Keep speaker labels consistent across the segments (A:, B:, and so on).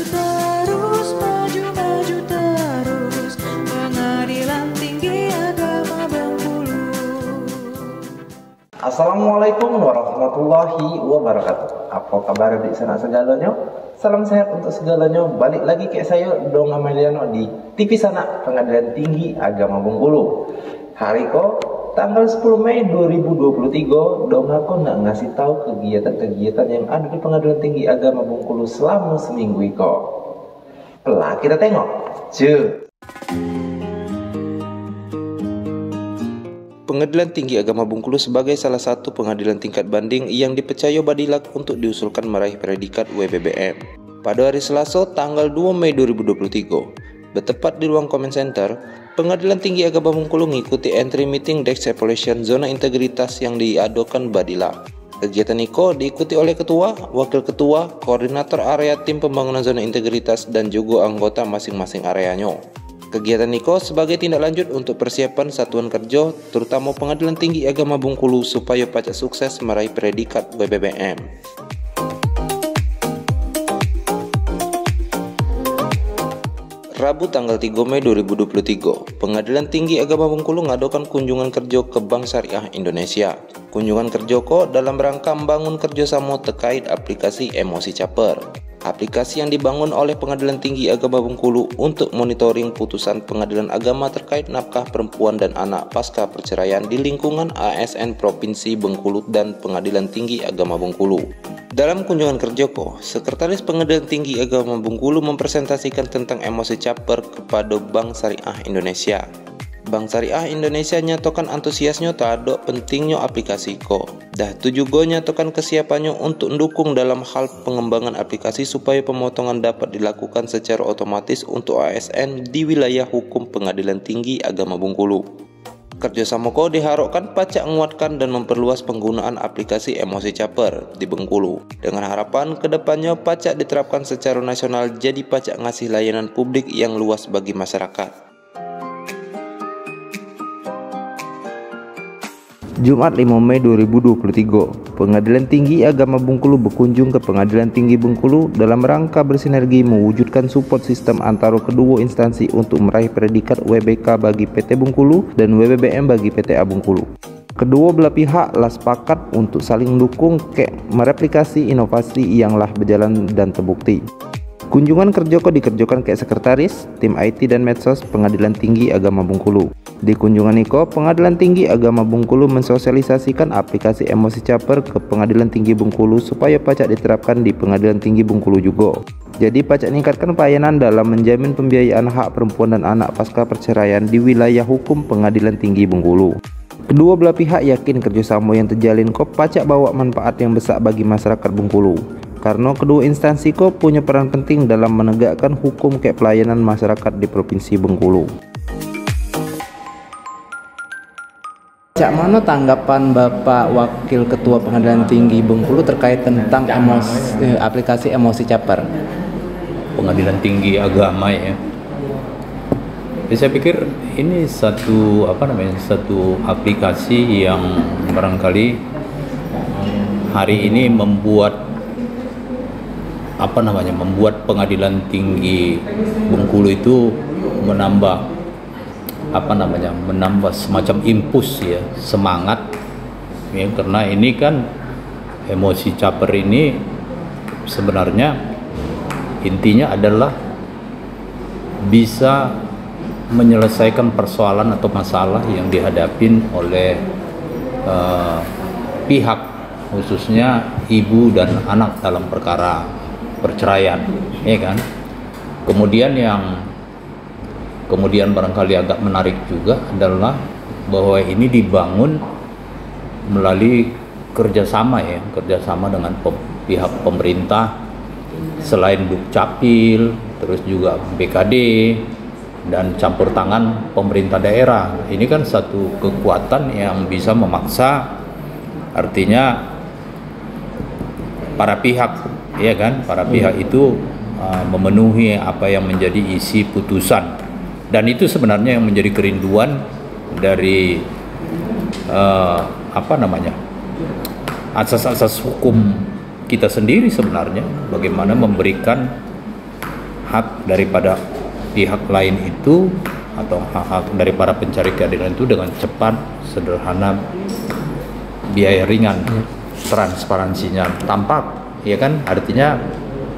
A: terus, maju terus, Pengadilan Tinggi Agama Bengkulu.
B: Assalamualaikum warahmatullahi wabarakatuh. Apa kabar di sana segalanya? Salam sehat untuk segalanya. Balik lagi ke saya Dong Ameliano di TV Sana Pengadilan Tinggi Agama Bengkulu. Hari ko tanggal 10 Mei 2023, Dong aku nak ngasih tahu kegiatan-kegiatan yang ada di Pengadilan Tinggi Agama Bengkulu selama seminggu iko. Lah kita tengok. Cus. Pengadilan Tinggi Agama Bengkulu sebagai salah satu pengadilan tingkat banding yang dipercaya Badilak untuk diusulkan meraih predikat WBBM. Pada hari Selasa tanggal 2 Mei 2023, bertepat di ruang Comment Center, Pengadilan Tinggi Agama Bengkulu mengikuti entry meeting Desk Evaluation Zona Integritas yang diadakan Badilak. Kegiatan IKO diikuti oleh ketua, wakil ketua, koordinator area tim pembangunan zona integritas dan juga anggota masing-masing areanya. Kegiatan IKO sebagai tindak lanjut untuk persiapan satuan kerja terutama Pengadilan Tinggi Agama Bengkulu supaya pacak sukses meraih predikat WBBM. Rabu tanggal 3 Mei 2023, Pengadilan Tinggi Agama Bengkulu mengadakan kunjungan kerja ke Bank Syariah Indonesia. Kunjungan kerja ko dalam rangka membangun kerjasama terkait aplikasi Emosi Caper. Aplikasi yang dibangun oleh Pengadilan Tinggi Agama Bengkulu untuk monitoring putusan pengadilan agama terkait nafkah perempuan dan anak pasca perceraian di lingkungan ASN Provinsi Bengkulu dan Pengadilan Tinggi Agama Bengkulu. Dalam kunjungan kerja ko, Sekretaris Pengadilan Tinggi Agama Bengkulu mempresentasikan tentang Emosi Caper kepada Bank Syariah Indonesia. Bank Syariah Indonesia nyatakan antusiasnya terhadap pentingnya aplikasi ko. Dah tu juga nyatakan kesiapannya untuk mendukung dalam hal pengembangan aplikasi supaya pemotongan dapat dilakukan secara otomatis untuk ASN di wilayah hukum Pengadilan Tinggi Agama Bengkulu. Kerjasama ko diharapkan pacak menguatkan dan memperluas penggunaan aplikasi Emosi Caper di Bengkulu. Dengan harapan kedepannya pacak diterapkan secara nasional jadi pacak ngasih layanan publik yang luas bagi masyarakat. Jumat 5 Mei 2023, Pengadilan Tinggi Agama Bengkulu berkunjung ke Pengadilan Tinggi Bengkulu dalam rangka bersinergi mewujudkan support sistem antara kedua instansi untuk meraih predikat WBK bagi PT Bengkulu dan WBBM bagi PTA Bengkulu. Kedua belah pihak lah sepakat untuk saling mendukung ke mereplikasi inovasi yang lah berjalan dan terbukti. Kunjungan kerja ko dikerjakan ke Sekretaris, tim IT dan Medsos Pengadilan Tinggi Agama Bengkulu. Di kunjungan IKO, Pengadilan Tinggi Agama Bengkulu mensosialisasikan aplikasi Emosi Caper ke Pengadilan Tinggi Bengkulu supaya pacak diterapkan di Pengadilan Tinggi Bengkulu juga. Jadi pacak meningkatkan pelayanan dalam menjamin pembiayaan hak perempuan dan anak pasca perceraian di wilayah hukum Pengadilan Tinggi Bengkulu. Kedua belah pihak yakin kerjasama yang terjalin ko pacak bawa manfaat yang besar bagi masyarakat Bengkulu. Karena kedua instansi ko punya peran penting dalam menegakkan hukum ke pelayanan masyarakat di Provinsi Bengkulu. Cak mana tanggapan Bapak Wakil Ketua Pengadilan Tinggi Bengkulu terkait tentang aplikasi Emosi Caper?
C: Pengadilan Tinggi Agama ya. Saya pikir ini satu aplikasi yang barangkali hari ini membuat Pengadilan Tinggi Bengkulu itu menambah semacam impuls ya, semangat ya, karena ini kan Emosi Caper ini sebenarnya intinya adalah bisa menyelesaikan persoalan atau masalah yang dihadapin oleh pihak khususnya ibu dan anak dalam perkara perceraian, ya kan. Kemudian barangkali agak menarik juga adalah bahwa ini dibangun melalui kerjasama dengan pihak pemerintah, selain Dukcapil, terus juga BKD dan campur tangan pemerintah daerah. Ini kan satu kekuatan yang bisa memaksa, artinya para pihak, ya kan, para pihak itu memenuhi apa yang menjadi isi putusan, dan itu sebenarnya yang menjadi kerinduan dari asas-asas hukum kita sendiri sebenarnya, bagaimana memberikan hak daripada pihak lain itu atau hak-hak dari para pencari keadilan itu dengan cepat, sederhana, biaya ringan, transparansinya tampak, ya kan? Artinya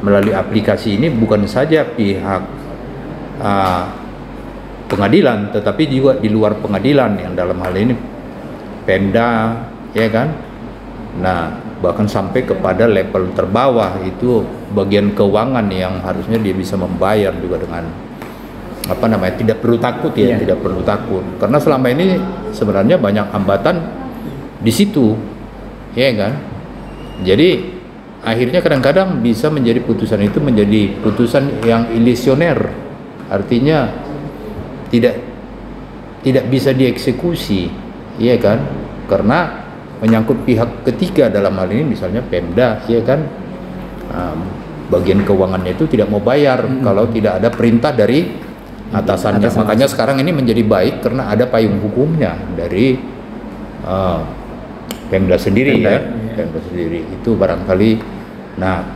C: melalui aplikasi ini bukan saja pihak pengadilan, tetapi juga di luar pengadilan yang dalam hal ini Pemda, ya kan? Nah, bahkan sampai kepada level terbawah itu bagian keuangan yang harusnya dia bisa membayar juga dengan tidak perlu takut ya, tidak perlu takut. Karena selama ini sebenarnya banyak hambatan di situ, ya kan? Jadi akhirnya kadang-kadang bisa menjadi putusan itu menjadi putusan yang ilusioner, artinya tidak bisa dieksekusi, ya kan? Karena menyangkut pihak ketiga dalam hal ini misalnya Pemda, ya kan? Bagian keuangannya itu tidak mau bayar kalau tidak ada perintah dari atasannya. Makanya sekarang ini menjadi baik karena ada payung hukumnya dari Pemda sendiri, Pemda sendiri itu barangkali. Nah,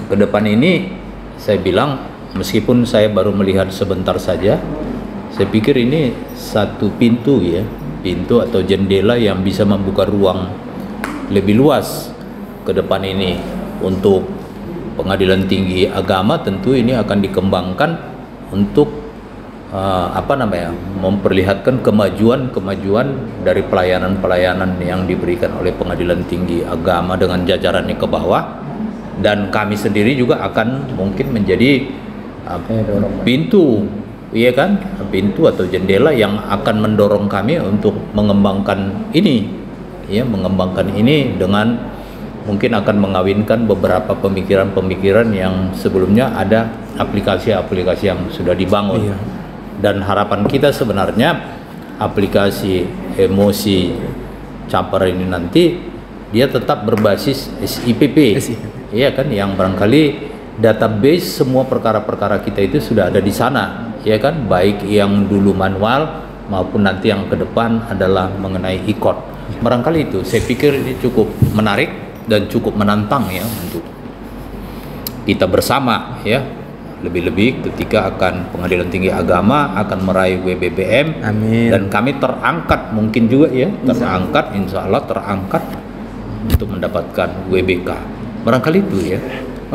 C: ke depan ini saya bilang meskipun saya baru melihat sebentar saja, saya pikir ini satu pintu atau jendela yang bisa membuka ruang lebih luas ke depan ini untuk Pengadilan Tinggi Agama. Tentu ini akan dikembangkan untuk memperlihatkan kemajuan dari pelayanan yang diberikan oleh Pengadilan Tinggi Agama dengan jajarannya ke bawah, dan kami sendiri juga akan mungkin menjadi pintu, iya kan, pintu atau jendela yang akan mendorong kami untuk mengembangkan ini, mengembangkan ini dengan mungkin akan mengawinkan beberapa pemikiran-pemikiran yang sebelumnya ada aplikasi-aplikasi yang sudah dibangun. Dan harapan kita sebenarnya aplikasi emosi caper ini nanti dia tetap berbasis SIPP, iya kan, yang barangkali database semua perkara-perkara kita itu sudah ada di sana, ya kan, baik yang dulu manual maupun nanti yang ke depan adalah mengenai e-court. Barangkali itu saya pikir ini cukup menarik dan cukup menantang ya untuk kita bersama, ya. Lebih-lebih ketika akan Pengadilan Tinggi Agama akan meraih WBBM.
D: Amin.
C: Dan kami terangkat mungkin juga ya, terangkat, insya Allah terangkat untuk mendapatkan WBK. Barangkali itu ya.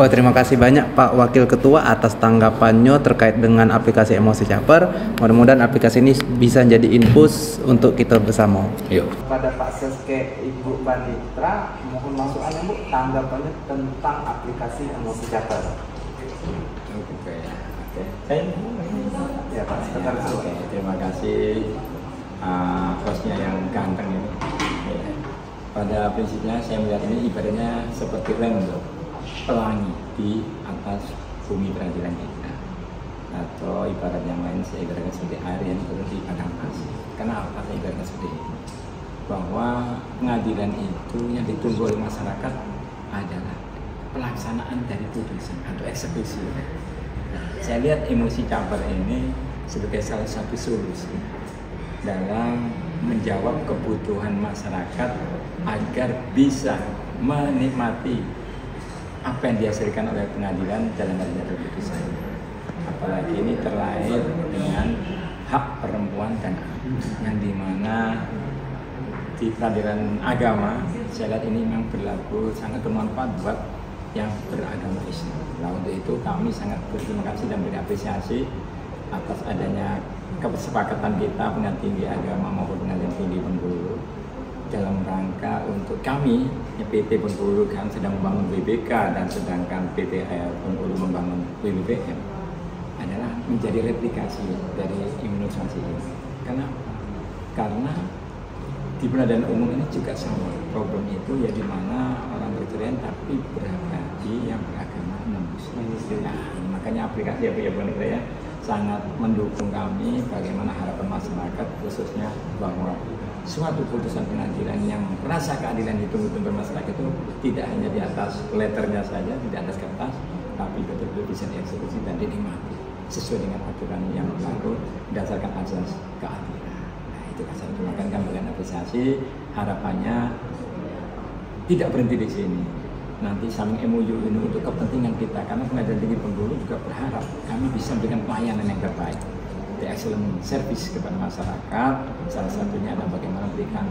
D: Oh, terima kasih banyak Pak Wakil Ketua atas tanggapannya terkait dengan aplikasi emosi caper. Mudah-mudahan aplikasi ini bisa jadi infus untuk kita bersama.
C: Yuk.
D: Pada Pak Seske Ibu Panitra, mohon masukannya Bu, tanggapannya tentang aplikasi emosi caper.
E: Ya Pak, terima kasih hostnya yang ganteng ini. Pada prinsipnya saya melihat ini ibaratnya seperti rem pelangi di atas bumi peradilan kita, atau ibarat yang lain saya ibaratkan seperti air yang turun di padang pasir. Kenapa saya ibaratkan seperti itu? Bahwa pengadilan itu yang ditunggu oleh masyarakat adalah pelaksanaan dari putusan atau eksekusi. Saya lihat emosi caper ini sebagai salah satu solusi dalam menjawab kebutuhan masyarakat agar bisa menikmati apa yang dihasilkan oleh pengadilan dalam adanya putusan. Apalagi ini terlahir dengan hak perempuan dan anak, yang dimana di peradilan agama saya lihat ini memang berlaku sangat bermanfaat buat yang beragama Islam. Nah, untuk itu kami sangat berterima kasih dan berapresiasi atas adanya kesepakatan kita Pengadilan Tinggi Agama maupun Pengadilan Tinggi Bengkulu dalam rangka untuk kami PT Bengkulu kan sedang membangun WBK dan sedangkan PT Bengkulu membangun WBBM adalah menjadi replikasi dari imunisasi ini. Karena di pengadilan umum ini juga sama problem itu, ya, di mana orang bercerai tapi yang beragama non-Muslim. Nah, makanya aplikasi ya sangat mendukung kami bagaimana harapan masyarakat khususnya bahwa suatu putusan pengadilan yang rasa keadilan ditunggu-tunggu masyarakat itu tidak hanya di atas letternya saja, tidak atas kertas, tapi betul-betul bisa dieksekusi dan dinikmati sesuai dengan aturan yang berlaku berdasarkan asas keadilan. Nah, itu asal makanya kami berikan apresiasi, harapannya tidak berhenti di sini. nanti saling MOU ini untuk kepentingan kita, karena Pengadilan Tinggi Bengkulu juga berharap kami bisa memberikan pelayanan yang terbaik, the excellent service kepada masyarakat. Salah satunya adalah bagaimana memberikan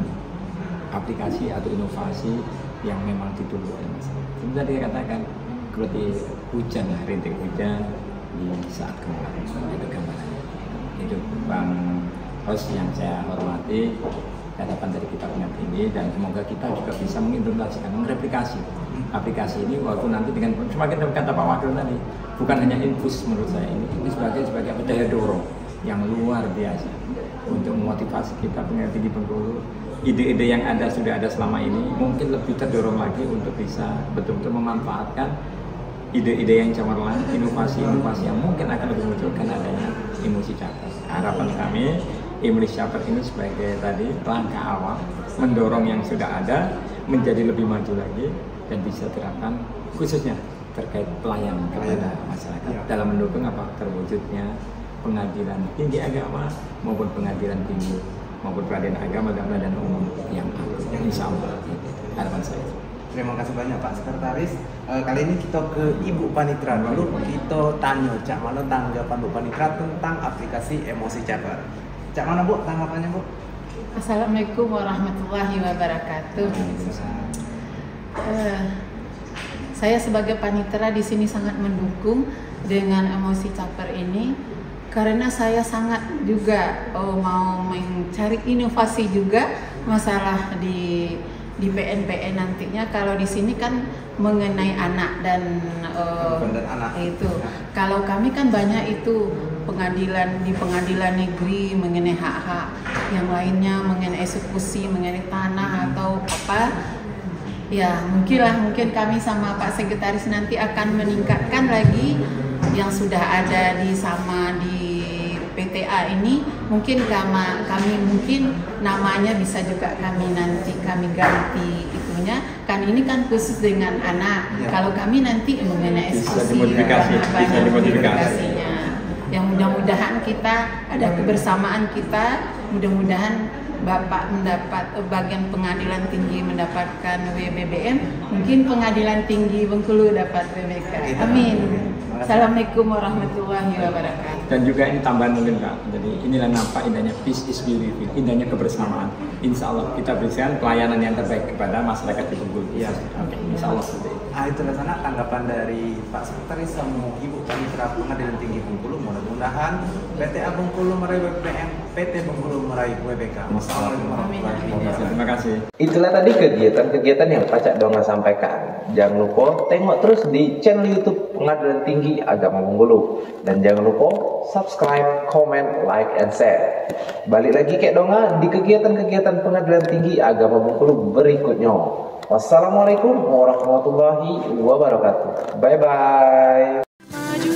E: aplikasi atau inovasi yang memang ditunggu oleh masyarakat. Sebenarnya dia katakan seperti hujan, rintik hujan di saat kemarin, itu gambarannya. Itu Bang host yang saya hormati, hadapan dari kita Pengadilan Tinggi, dan semoga kita juga bisa mengimplementasikan, mereplikasi aplikasi ini waktu nanti dengan semakin kata Pak Wakil tadi, bukan hanya infus menurut saya, ini sebagai daya dorong yang luar biasa untuk memotivasi kita Pengadilan Tinggi Bengkulu. Ide-ide yang sudah ada selama ini mungkin lebih terdorong lagi untuk bisa betul-betul memanfaatkan ide-ide yang cemerlang, inovasi-inovasi yang mungkin akan lebih muncul karena adanya Emosi Chapter. Harapan kami Emosi Chapter ini sebagai tadi langkah awal mendorong yang sudah ada menjadi lebih maju lagi dan bisa terapkan khususnya terkait pelayanan kepada masyarakat dalam mendukung terwujudnya Pengadilan Tinggi Agama maupun Pengadilan Tinggi maupun Peradilan Agama dan Peradilan Umum yang insya Allah harapan saya.
D: Terima kasih banyak Pak Sekretaris. Kali ini kita ke Ibu Panitra dulu. Kita tanya Cak mana tanggapan Bu Panitra tentang aplikasi Emosi Chapter. Cak mana Bu tanggapannya Bu?
F: Assalamualaikum warahmatullahi wabarakatuh. Saya sebagai panitera di sini sangat mendukung dengan Emosi Chapter ini karena saya sangat juga mau mencari inovasi juga masalah di PNPN nantinya. Kalau di sini kan mengenai anak dan
D: anak
F: itu. Kalau kami kan banyak itu di pengadilan negeri mengenai hak-hak yang lainnya, mengenai eksekusi, mengenai tanah atau apa. Ya mungkin kami sama Pak Sekretaris nanti akan meningkatkan lagi yang sudah ada di PTA ini. Mungkin kami mungkin namanya bisa juga kami ganti itunya. Kan ini kan khusus dengan anak. Ya. Kalau kami nanti mengenai eksekusi,
E: bisa dimodifikasinya.
F: Yang mudah-mudahan kita ada kebersamaan kita, mudah-mudahan Bapak mendapat bagian Pengadilan Tinggi mendapatkan WBBM, mungkin Pengadilan Tinggi Bengkulu dapat WBK. Amin. Assalamualaikum warahmatullahi wabarakatuh.
E: Dan juga ini tambahan mungkin Kak, jadi inilah nampak indahnya peace is beautiful, indahnya kebersamaan. Insya Allah kita berikan pelayanan yang terbaik kepada masyarakat di Bengkulu. Iya, oke. Insya Allah seperti itu.
D: Itulah sana tanggapan dari Pak Sekretaris sama Ibu Panitra Pengadilan Tinggi Bengkulu. Mudah-mudahan PTA Bengkulu meraih WBM, PT Bengkulu meraih WBK. Wassalamualaikum warahmatullahi wabarakatuh.
E: Terima kasih.
B: Itulah tadi kegiatan-kegiatan yang Pak Cak Donga sampaikan. Jangan lupa tengok terus di channel YouTube Pengadilan Tinggi Agama Bengkulu. Dan jangan lupa subscribe, comment, like, and share. Balik lagi Kek Donga di kegiatan-kegiatan Pengadilan Tinggi Agama Bengkulu berikutnya. Wassalamualaikum warahmatullahi wabarakatuh. Bye-bye.
A: Maju